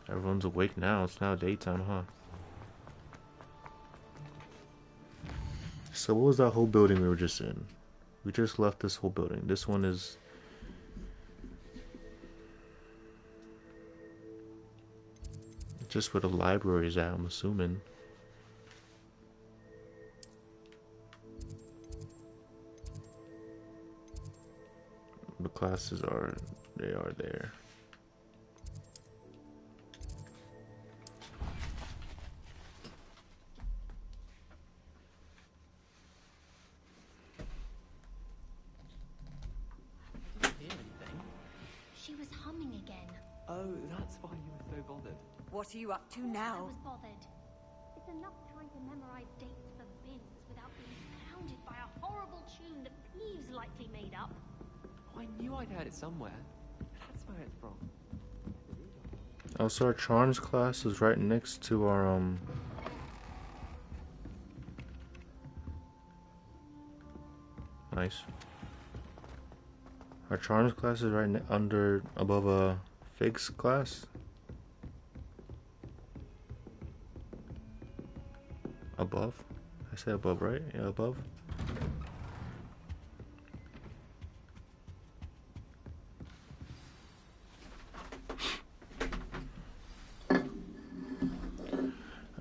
Everyone's awake now. It's now daytime, huh? So what was that whole building we were just in? We just left this whole building. This one is... just where the library is at, I'm assuming. The classes are... they are there. Oh, that's why you were so bothered. What are you up to now? I was bothered. It's enough trying to memorize dates for bins without being pounded by a horrible tune that Peeves likely made up. Oh, I knew I'd heard it somewhere. That's where it's from. Oh, so our charms class is right next to our, Nice. Our charms class is right above Fig's class. Above? I said above, right? Yeah, above.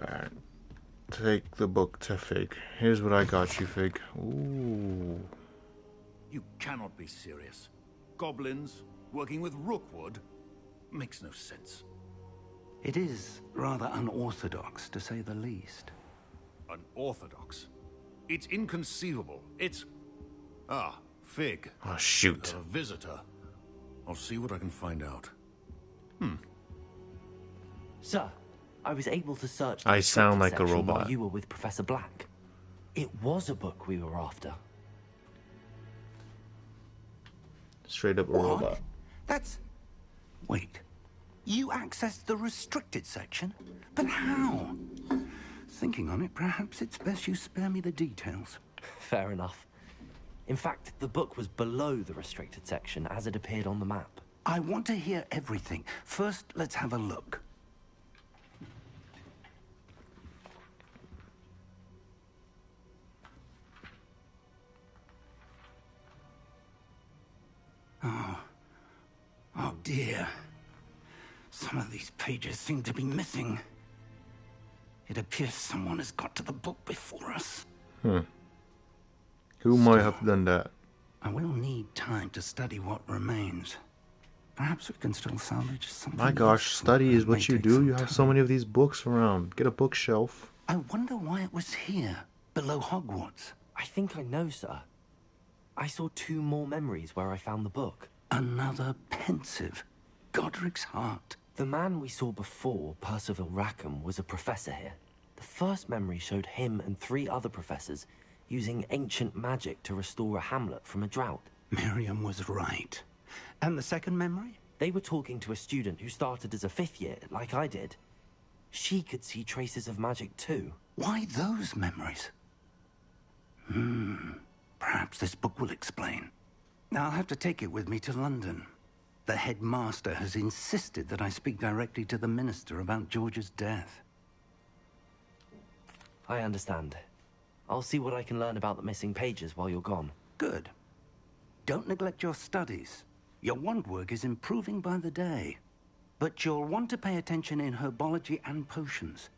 Alright. Take the book to Fig. Here's what I got you, Fig. Ooh. You cannot be serious. Goblins working with Rookwood makes no sense. It is rather unorthodox, to say the least. Unorthodox? It's inconceivable. It's... Ah, Fig. Oh, shoot. A visitor. I'll see what I can find out. Sir, I was able to search the I sound like a section robot. while you were with Professor Black. It was a book we were after. Straight up a What? robot. That's... Wait. You accessed the restricted section? But how? Thinking on it, perhaps it's best you spare me the details. Fair enough. In fact, the book was below the restricted section as it appeared on the map. I want to hear everything. First, let's have a look. Oh dear. Some of these pages seem to be missing. It appears someone has got to the book before us. Who might have done that? I will need time to study what remains. Perhaps we can still salvage something. My gosh, useful. study is It what may you take do. some You have time. so many of these books around. Get a bookshelf. I wonder why it was here, below Hogwarts. I think I know, sir. I saw 2 more memories where I found the book. Another pensive. Godric's heart. The man we saw before, Percival Rackham, was a professor here. The first memory showed him and 3 other professors using ancient magic to restore a hamlet from a drought. Miriam was right. And the second memory? They were talking to a student who started as a 5th year, like I did. She could see traces of magic too. Why those memories? Perhaps this book will explain. I'll have to take it with me to London. The headmaster has insisted that I speak directly to the minister about George's death. I understand. I'll see what I can learn about the missing pages while you're gone. Good. Don't neglect your studies. Your wand work is improving by the day. But you'll want to pay attention in herbology and potions.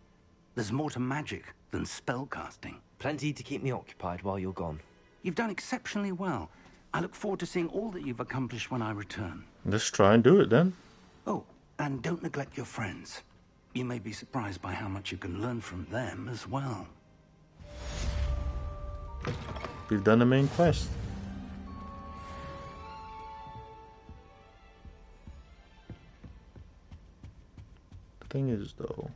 There's more to magic than spellcasting. Plenty to keep me occupied while you're gone. You've done exceptionally well. I look forward to seeing all that you've accomplished when I return. Let's try and do it then. Oh, and don't neglect your friends. You may be surprised by how much you can learn from them as well. We've done the main quest. The thing is, though...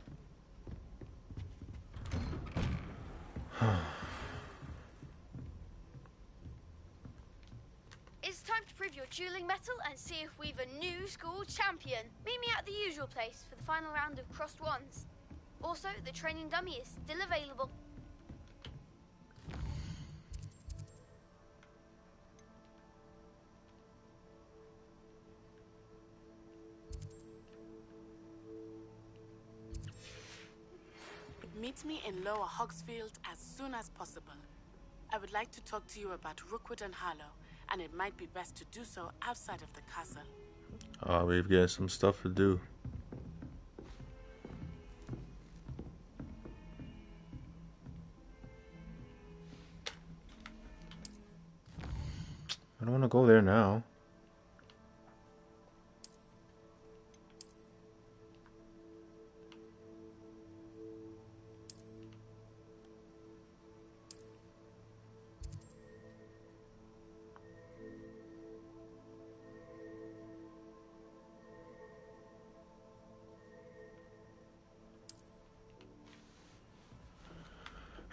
It's time to prove your dueling mettle and see if we've a new school champion. Meet me at the usual place for the final round of crossed wands. Also, the training dummy is still available. Meet me in Lower Hogsfield as soon as possible. I would like to talk to you about Rookwood and Harlow, and it might be best to do so outside of the castle. We've got some stuff to do. I don't want to go there now.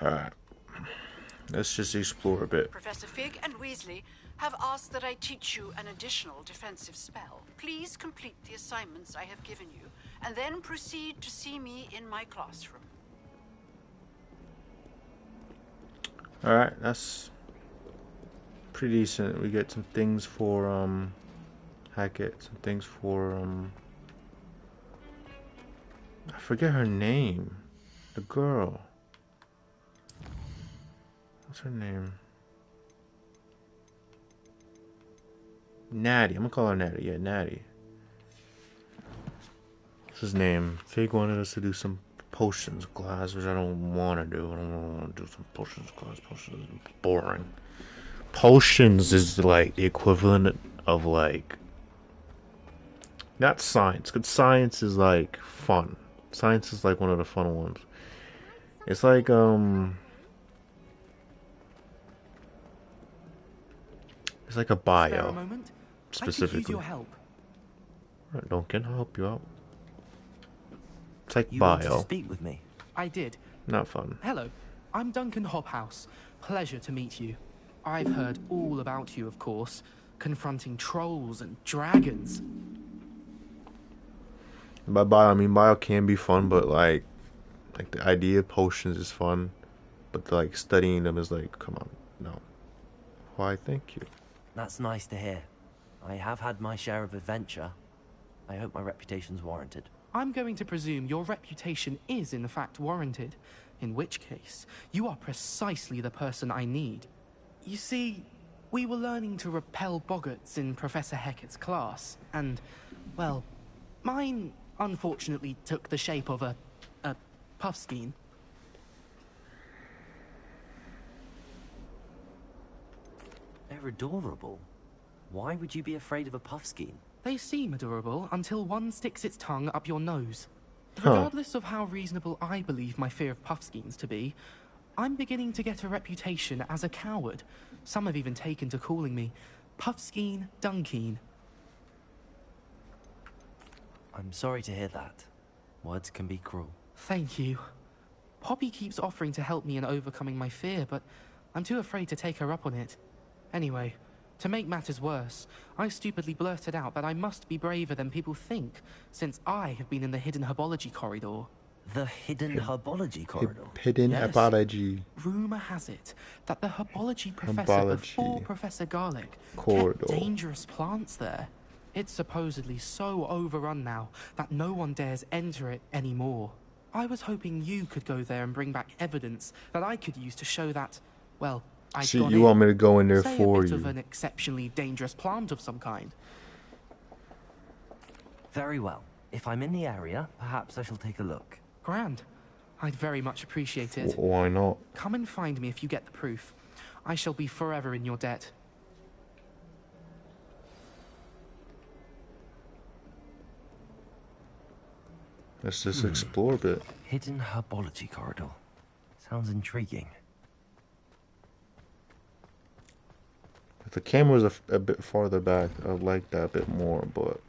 Alright. Let's just explore a bit. Professor Fig and Weasley have asked that I teach you an additional defensive spell. Please complete the assignments I have given you, and then proceed to see me in my classroom. Alright, that's pretty decent. We get some things for Hackett, some things for I forget her name. The girl. What's her name? Natty. I'm gonna call her Natty. Yeah, Natty. What's his name? Fig wanted us to do some potions class, which I don't want to do. I don't want to do some potions class. Potions is boring. Potions is like the equivalent of like not science, because science is like fun. Science is like one of the fun ones. It's like it's like a bio. A moment? Specifically. I could use your help. Alright, Duncan, I'll help you out. It's like You bio. wanted to speak with me? I did. Not fun. Hello, I'm Duncan Hobhouse. Pleasure to meet you. I've heard all about you, of course, confronting trolls and dragons. By bio, I mean bio can be fun, but like the idea of potions is fun, but like studying them is like, come on, no. Why, thank you. That's nice to hear. I have had my share of adventure. I hope my reputation's warranted. I'm going to presume your reputation is in fact warranted, in which case, you are precisely the person I need. You see, we were learning to repel boggarts in Professor Hecat's class, and, well, mine unfortunately took the shape of a puffskein. They're adorable. Why would you be afraid of a puffskein? They seem adorable until one sticks its tongue up your nose. Huh. Regardless of how reasonable I believe my fear of puffskeins to be, I'm beginning to get a reputation as a coward. Some have even taken to calling me Puffskein Dunkeen. I'm sorry to hear that. Words can be cruel. Thank you. Poppy keeps offering to help me in overcoming my fear, but I'm too afraid to take her up on it. Anyway, to make matters worse, I stupidly blurted out that I must be braver than people think, since I have been in the hidden herbology corridor. The hidden herbology corridor? Hidden Yes. herbology Rumour has it that the herbology professor Herbology. before Professor Garlick Corridor. kept dangerous plants there. It's supposedly so overrun now that no one dares enter it anymore. I was hoping you could go there and bring back evidence that I could use to show that, well, I'd See, gone you in. want me to go in there Say for a bit you. of an exceptionally dangerous plant of some kind. Very well. If I'm in the area, perhaps I shall take a look. Grand. I'd very much appreciate it. Why not? Come and find me if you get the proof. I shall be forever in your debt. Let's just explore a bit. Hidden herbology corridor. Sounds intriguing. If the camera was a bit farther back, I'd like that a bit more, but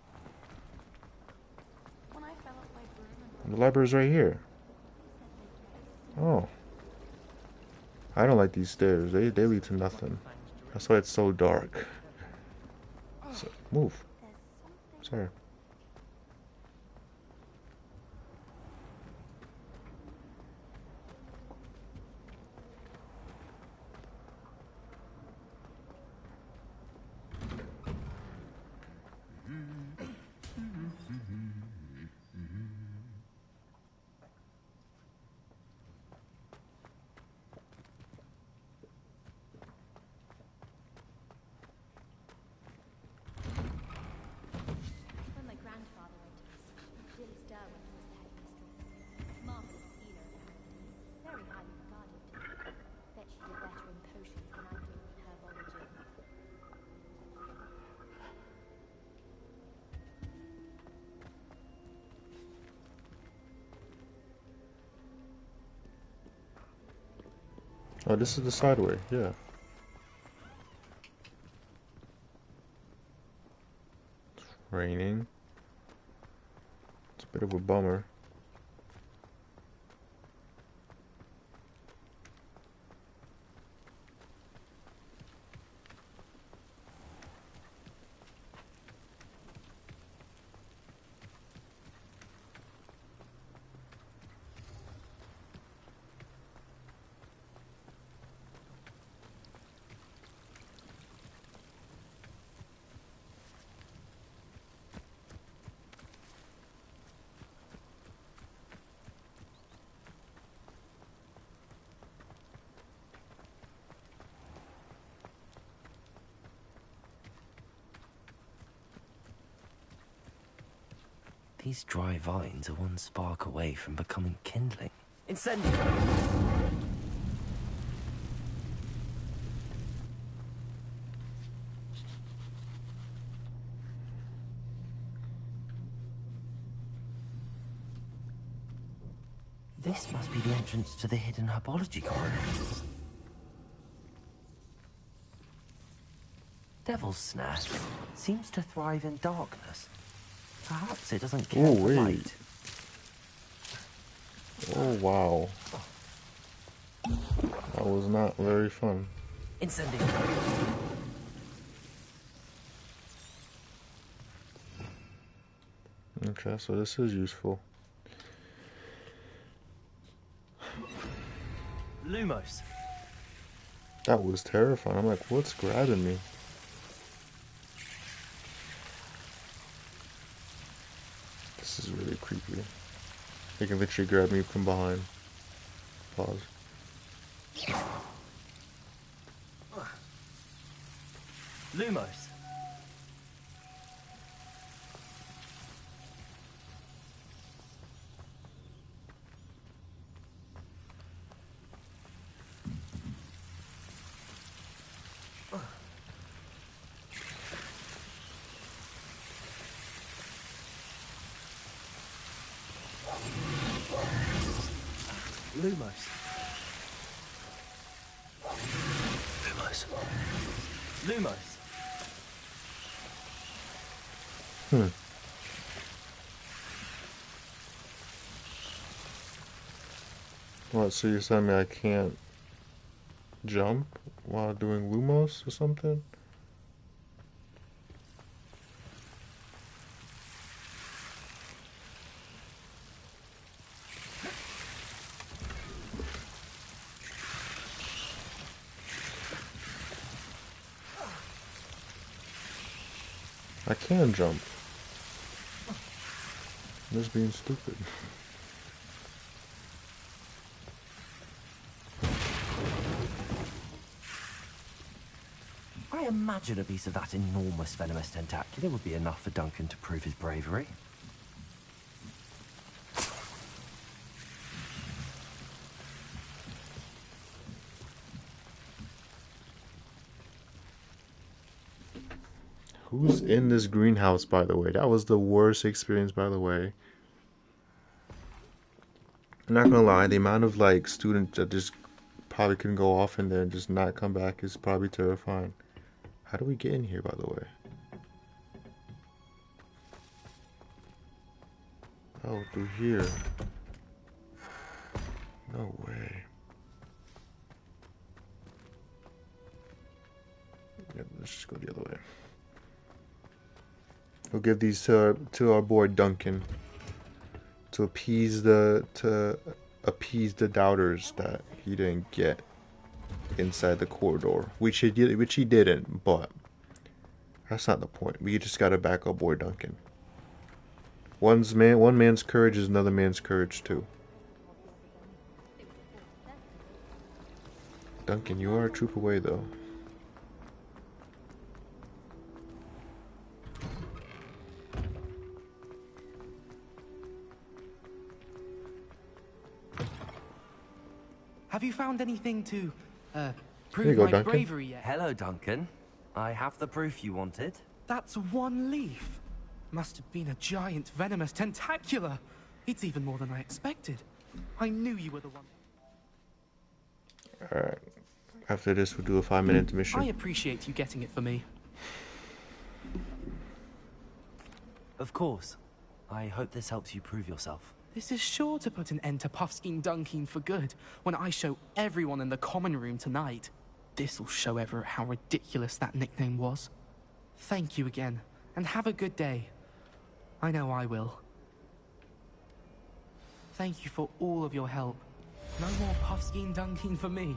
When I fell off my broom and the library's right here. Oh. I don't like these stairs. They lead to nothing. That's why it's so dark. So, move. there's something Sorry. Oh, this is the side way, yeah. It's raining. It's a bit of a bummer. These dry vines are one spark away from becoming kindling. Incendio! This must be the entrance to the hidden herbology corridor. Devil's Snare seems to thrive in darkness. Perhaps it doesn't care Oh, for wait. light. Oh, wow. That was not very fun. Incendio! Okay, so this is useful. Lumos! That was terrifying. I'm like, what's grabbing me? This is really creepy. They can literally grab me from behind. Pause. Lumos! Lumos. Lumos. Lumos. What, so you're telling me I can't jump while doing Lumos or something? I can jump. I'm just being stupid. I imagine a piece of that enormous venomous tentacular would be enough for Duncan to prove his bravery. Who's in this greenhouse, by the way? That was the worst experience, by the way. I'm not gonna lie, the amount of like students that just probably couldn't go off in there and just not come back is probably terrifying. How do we get in here, by the way? Oh, through here. No way. Yep, let's just go the other way. We'll give these to our boy Duncan to appease the doubters that he didn't get inside the corridor, which he didn't. But that's not the point. We just gotta back up boy Duncan. One man's courage is another man's courage too. Duncan, you are a troop away though. Have you found anything to, Here prove you go, my Duncan. bravery yet? Hello, Duncan. I have the proof you wanted. That's one leaf. Must have been a giant venomous tentacular. It's even more than I expected. I knew you were the one. Alright, After this, we'll do a 5-minute intermission. I appreciate you getting it for me. Of course. I hope this helps you prove yourself. This is sure to put an end to Puffskein Dunkeen for good when I show everyone in the common room tonight. This'll show Everett how ridiculous that nickname was. Thank you again, and have a good day. I know I will. Thank you for all of your help. No more Puffskein Dunkeen for me.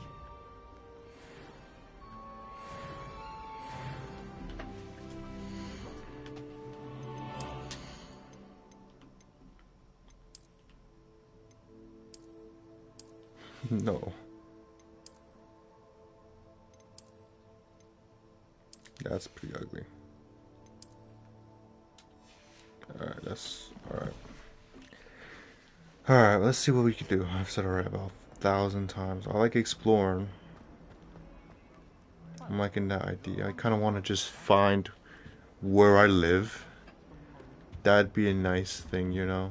No. That's pretty ugly. Alright, that's alright. Alright, let's see what we can do. I've said alright about 1,000 times. I like exploring. I'm liking that idea. I kind of want to just find where I live. That'd be a nice thing, you know?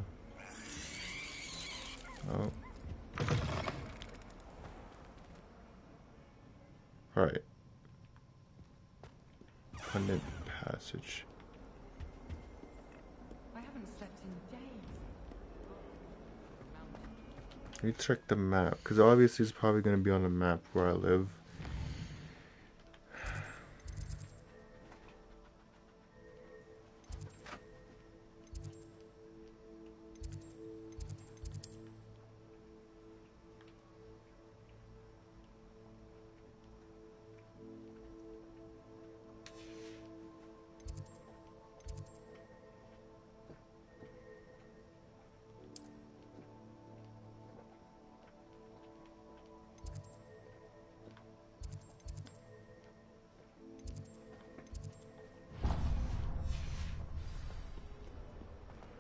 Oh. Alright. Pundit passage. I haven't slept in days. Let me check the map, because obviously it's probably going to be on the map where I live.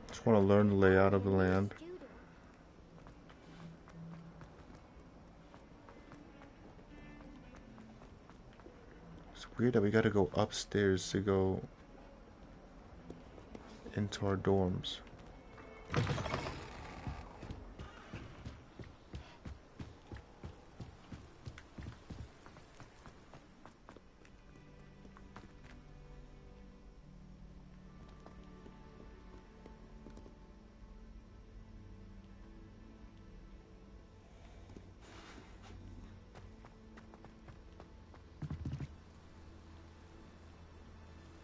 Just want to learn the layout of the land. It's weird that we gotta go upstairs to go into our dorms.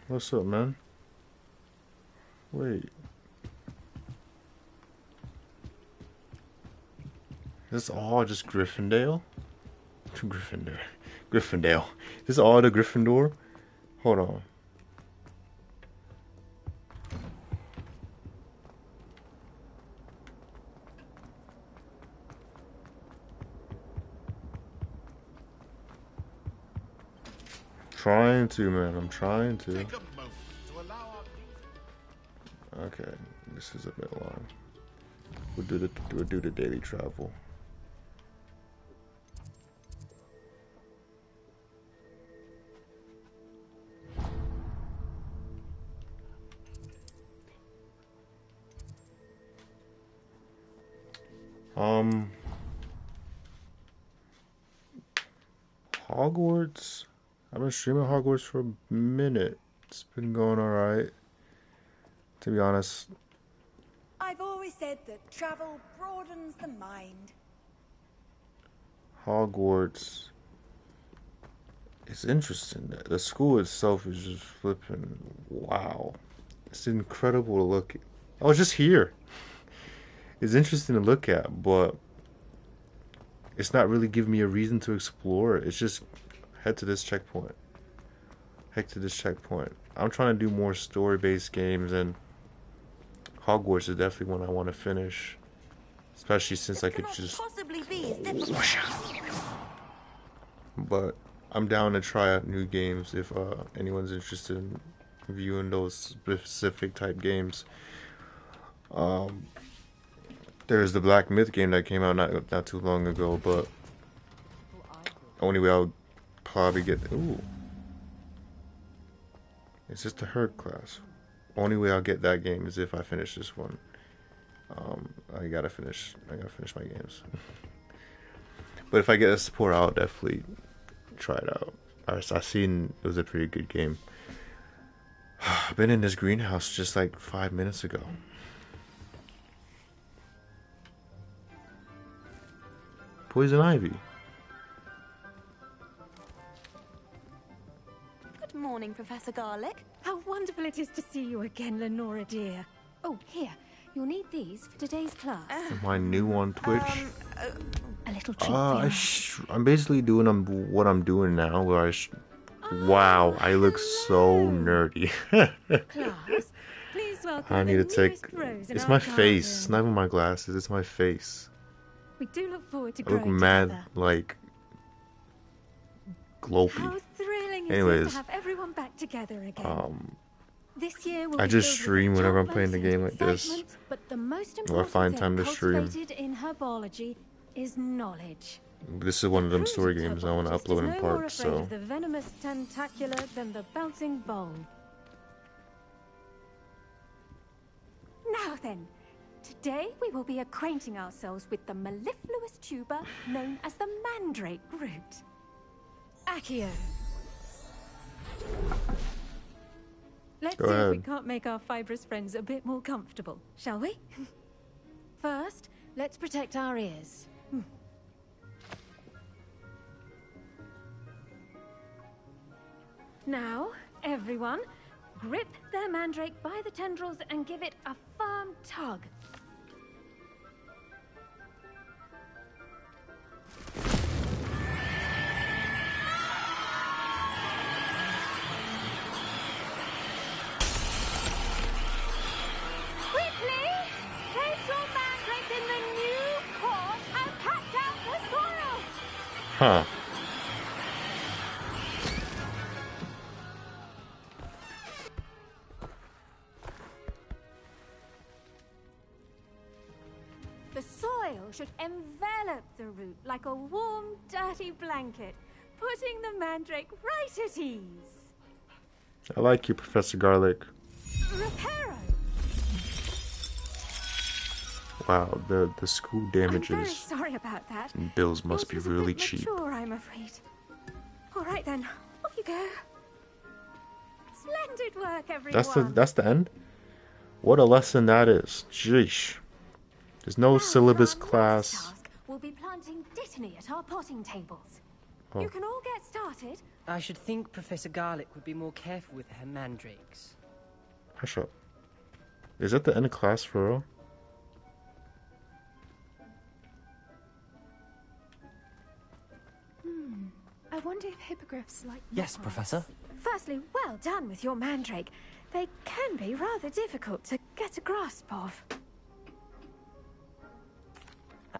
What's up, man? Wait. This is all just Gryffindor? Gryffindor. Gryffindor. This is all the Gryffindor? Hold on. Trying to, man. I'm trying to. Okay, this is a bit long. We'll do the daily travel. Hogwarts. I've been streaming Hogwarts for a minute. It's been going alright. To be honest. I've always said that travel broadens the mind. Hogwarts. It's interesting. The school itself is just flipping. Wow. It's incredible to look at. I was just here. It's interesting to look at, but it's not really giving me a reason to explore it. It's just head to this checkpoint. Head to this checkpoint. I'm trying to do more story-based games, and Hogwarts is definitely one I want to finish. Especially since I could just... possibly be as difficult. But I'm down to try out new games if anyone's interested in viewing those specific type games. There's the Black Myth game that came out not too long ago, but only way I'll probably get... Ooh. It's just the herd class. Only way I'll get that game is if I finish this one. I gotta finish my games. But if I get a support, I'll definitely try it out. I seen it was a pretty good game. I've been in this greenhouse just like 5 minutes ago. Poison ivy. Good morning, Professor Garlick. How wonderful it is to see you again, Lenora dear. Oh, here. You'll need these for today's class. Am I new on Twitch? A little treat for you. I'm basically doing what I'm doing now. Where wow, I look so nerdy. Class, please welcome I need to the take. newest rose in It's our my garden. face. It's not even my glasses. It's my face. We do look forward to I look growing mad, together. like glopey. How thrilling it is Anyways, to have everyone back together again. This year will I be just filled with stream whenever I'm joy, playing the game like this. excitement, but the most Or I important find thing time to stream. cultivated in herbology is knowledge. This is one of them story games I want to upload in no more parts. afraid So of the venomous tentacular than the bouncing bowl. Now then, today we will be acquainting ourselves with the mellifluous tuber known as the mandrake root. Accio. Let's Go see if we ahead. can't make our fibrous friends a bit more comfortable, shall we? First, let's protect our ears. Now, everyone, grip their mandrake by the tendrils and give it a firm tug. Quickly, place your mandrake in the new pot and patch out the soil. huh? The soil should envelop the root like a warm, dirty blanket, putting the mandrake right at ease. I like you, Professor Garlic. Reparo! Wow, the school I'm very damages sorry about that. and bills must be Yours was a really bit cheap. mature, I'm afraid. All right then, off you go. Splendid work, everyone. That's the end. What a lesson that is. Jeesh. There's no Now, syllabus for our class. next task, we'll be planting dittany at our potting tables. Oh. You can all get started. I should think Professor Garlick would be more careful with her mandrakes. Hush up. Is that the end of class for real? I wonder if hippogriffs like Yes, Professor. Firstly, well done with your mandrake. They can be rather difficult to get a grasp of.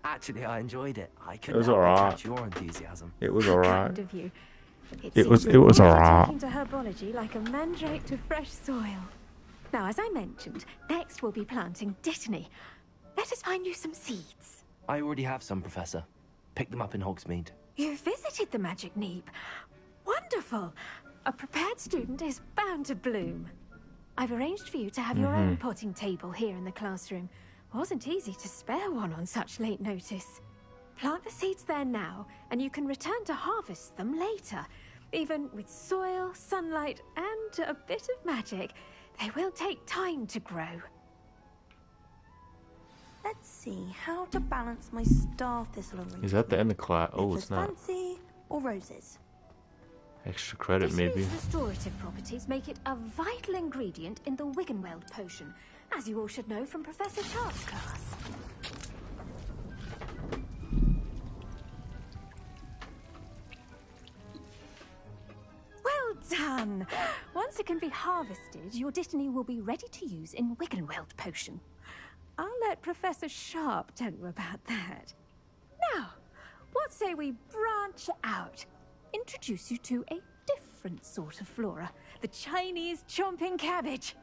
Actually, I enjoyed it. I It couldn't was help but alright. catch your enthusiasm. It was How alright. kind of you. It was seems you're alright. taking to herbology like a mandrake to fresh soil. Now, as I mentioned, next we'll be planting dittany. Let us find you some seeds. I already have some, Professor. Picked them up in Hogsmeade. You visited the Magic Neep. Wonderful. A prepared student is bound to bloom. I've arranged for you to have your own potting table here in the classroom. Wasn't easy to spare one on such late notice. Plant the seeds there now, and you can return to harvest them later. Even with soil, sunlight, and a bit of magic, they will take time to grow. Let's see how to balance my star thistle arrangement. Is that the end of class? Oh, Lettuce it's not. fancy or roses? Extra credit, maybe. Dittany's restorative properties make it a vital ingredient in the Wiggenweld potion, as you all should know from Professor Sharp's class. Well done! Once it can be harvested, your dittany will be ready to use in Wiggenweld potion. I'll let Professor Sharp tell you about that. Now, what say we branch out? Introduce you to a different sort of flora, the Chinese chomping cabbage.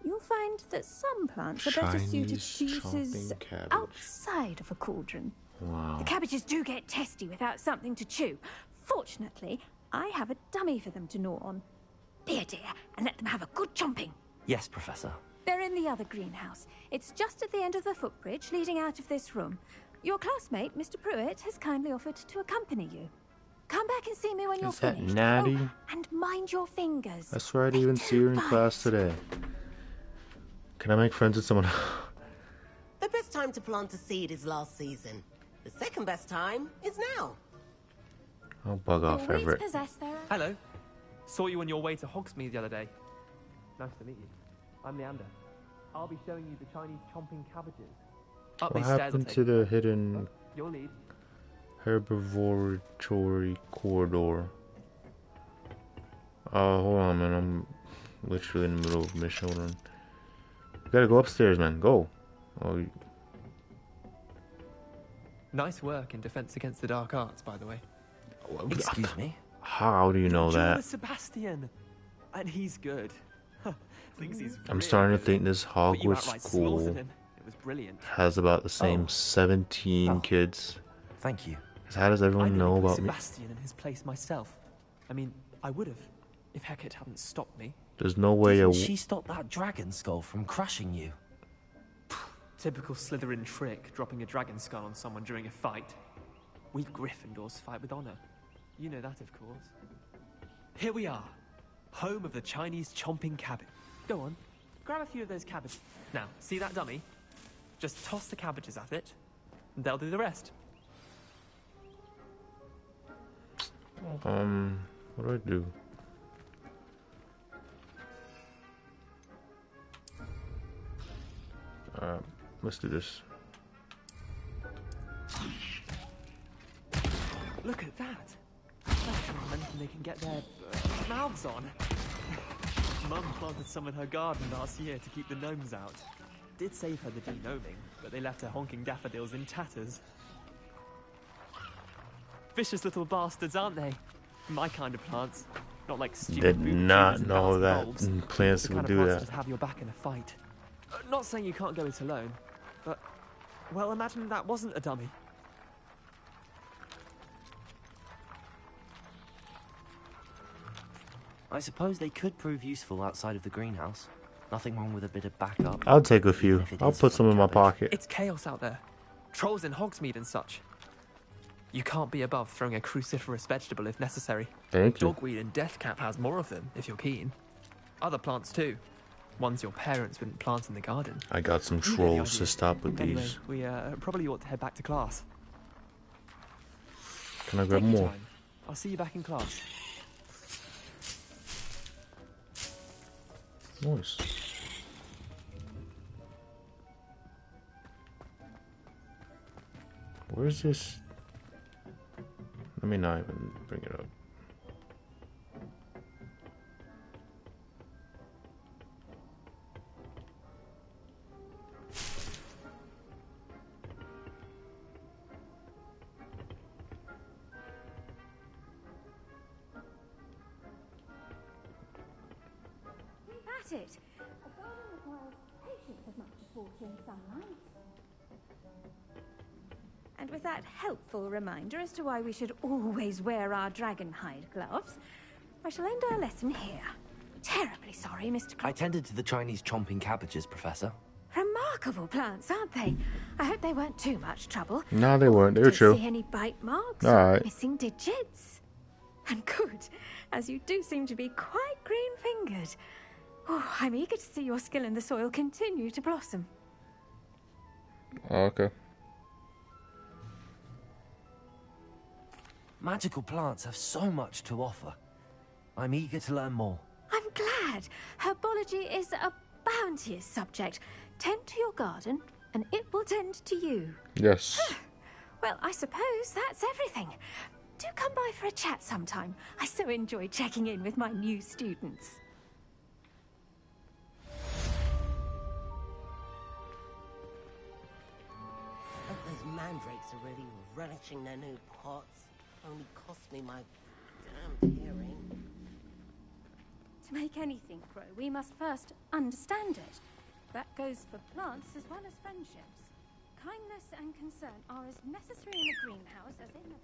You'll find that some plants are better suited to Chinese uses chomping cabbage. outside of a cauldron. Wow. The cabbages do get testy without something to chew. Fortunately, I have a dummy for them to gnaw on. Be a dear and let them have a good chomping. Yes, Professor. They're in the other greenhouse. It's just at the end of the footbridge leading out of this room. Your classmate, Mr. Pruitt, has kindly offered to accompany you. Come back and see me when you're Is that finished. Natty? Oh, and mind your fingers. I swear I didn't even see her in class today. Can I make friends with someone? The best time to plant a seed is last season. The second best time is now. I'll bug off, Everett. Hello. Saw you on your way to Hogsmeade the other day. Nice to meet you. I'm Leander. I'll be showing you the Chinese chomping cabbages. Up What these stairs happened will to take the hidden your lead. herbivoratory corridor? Oh, hold on, man. I'm literally in the middle of a mission. Hold on. You gotta go upstairs, man. Go. Oh, Nice work in Defense Against the Dark Arts, by the way. Excuse me? how do you know that? Sebastian, and he's good. Thinks he's I'm really starting to good. think this But you Hogwarts outright school slaughtered him. It was brilliant. has about the same Oh. 17 kids. Thank you. How does everyone I nearly know put about me? Sebastian in his place myself. I mean, I would have, if Hecate hadn't stopped me. There's no way Didn't she stop that dragon skull from crushing you? Typical Slytherin trick, dropping a dragon skull on someone during a fight. We Gryffindors fight with honor. You know that, of course. Here we are, home of the Chinese chomping cabbage. Go on, grab a few of those cabbages. Now, see that dummy? Just toss the cabbages at it, and they'll do the rest. What do I do? Let's do this. Look at that. That's momentum they can get their mouths on. Mum planted some in her garden last year to keep the gnomes out. Did save her the de-gnoming, but they left her honking daffodils in tatters. Vicious little bastards, aren't they? My kind of plants. Not like stupid Did boob not tubers and know bouncing that bulbs. plants The would kind of do plants that. just have your back in a fight. Not saying you can't go it alone, but... Well, imagine that wasn't a dummy. I suppose they could prove useful outside of the greenhouse. Nothing wrong with a bit of backup. I'll take a few. if it I'll is put some in my pocket. It's chaos out there. Trolls in Hogsmeade and such. You can't be above throwing a cruciferous vegetable if necessary. Thank you. Dogweed and deathcap has more of them, if you're keen. Other plants too. Ones your parents wouldn't plant in the garden. I got some You get the trolls idea. to stop with Anyway, these. we probably ought to head back to class. Can I grab Take your more? time. I'll see you back in class. Nice. Where's this? Let me not even bring it up. At it. A garden requires patience as much as water and sunlight. And with that helpful reminder as to why we should always wear our dragon hide gloves, I shall end our lesson here. Terribly sorry, Mr. I tended to the Chinese chomping cabbages, Professor. Remarkable plants, aren't they? I hope they weren't too much trouble. No, they weren't. They were Did chill. you see any bite marks? All right. Missing digits? And good, as you do seem to be quite green-fingered. Oh, I'm eager to see your skill in the soil continue to blossom. Okay. Magical plants have so much to offer. I'm eager to learn more. I'm glad. Herbology is a bounteous subject. Tend to your garden, and it will tend to you. Yes. Well, I suppose that's everything. Do come by for a chat sometime. I so enjoy checking in with my new students. Those mandrakes are really relishing their new pots. Only cost me my damned hearing. To make anything grow, we must first understand it. That goes for plants as well as friendships. Kindness and concern are as necessary in a greenhouse as in a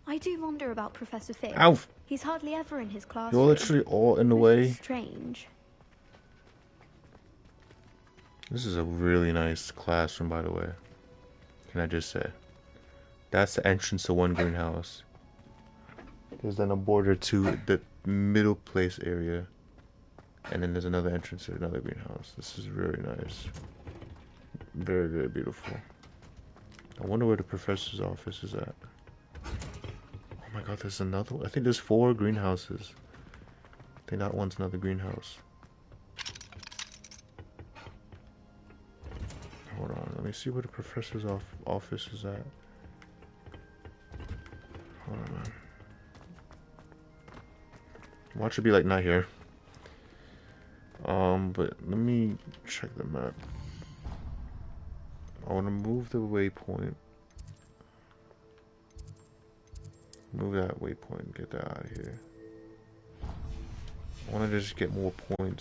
I do wonder about Professor Fig. Ow. He's hardly ever in his classroom. You're literally all in the Which way. is strange. This is a really nice classroom, by the way. Can I just say? That's the entrance to one greenhouse. There's then a border to the middle place area. And then there's another entrance to another greenhouse. This is very nice. Very, very beautiful. I wonder where the professor's office is at. Oh my god, there's another one. I think there's 4 greenhouses. I think that one's another greenhouse. Hold on, let me see where the professor's office is at. Hold on, man. Watch it be like not here. But let me check the map. I want to move the waypoint. Move that waypoint, get that out of here. I want to just get more points.